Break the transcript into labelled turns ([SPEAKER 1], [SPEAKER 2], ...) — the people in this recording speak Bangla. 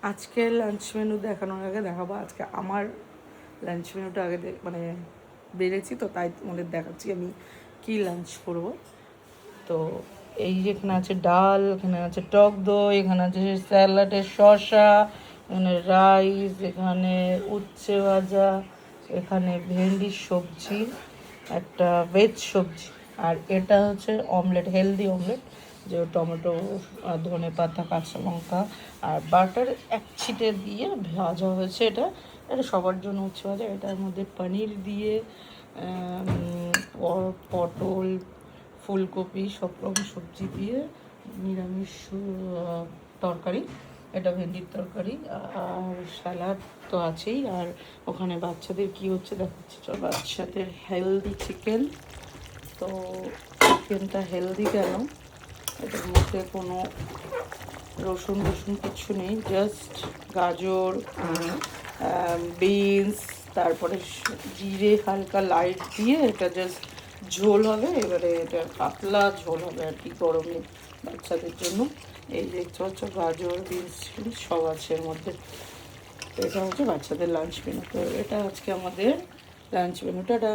[SPEAKER 1] আজকে লাঞ্চ মেনু দেখানোর আগে দেখাবো আজকে আমার লাঞ্চ মেনুটা আগে মানে বেড়েছি তো, তাই তোমাদের দেখাচ্ছি আমি কি লাঞ্চ করব। তো এই যে এখানে আছে ডাল, এখানে আছে টক দই, এখানে আছে স্যালাডের শসা, এখানে রাইস, এখানে উচ্ছে ভাজা, এখানে ভেন্ডির সবজি, একটা ভেজ সবজি, আর এটা হচ্ছে অমলেট, হেলদি অমলেট, যে টমেটো, ধনে পাতা, কাঁচা লঙ্কা আর বাটার এক ছিটে দিয়ে ভাজা হয়েছে। এটা এটা সবার জন্য উচ্ছে ভাজা। এটার মধ্যে পনির দিয়ে, পটল, ফুলকপি, সব রকম সবজি দিয়ে নিরামিষ তরকারি। এটা ভেন্ডির তরকারি আর স্যালাড তো আছেই। আর ওখানে বাচ্চাদের কি হচ্ছে দেখাচ্ছি, চল। বাচ্চাদের হেলদি চিকেন। তো চিকেনটা হেলদি কেন, এটার মধ্যে কোনো রসুন কিছু নেই, জাস্ট গাজর, বিনস, তারপরে জিরে হালকা লাইট দিয়ে এটা জাস্ট ঝোল হবে। এবারে এটা পাতলা ঝোল হবে আর কি, গরমে বাচ্চাদের জন্য। এই দেখতে পাচ্ছ গাজর, বিনস সব আছে এর মধ্যে। এটা হচ্ছে বাচ্চাদের লাঞ্চ মেনু। তো এটা আজকে আমাদের লাঞ্চ মেনুটা।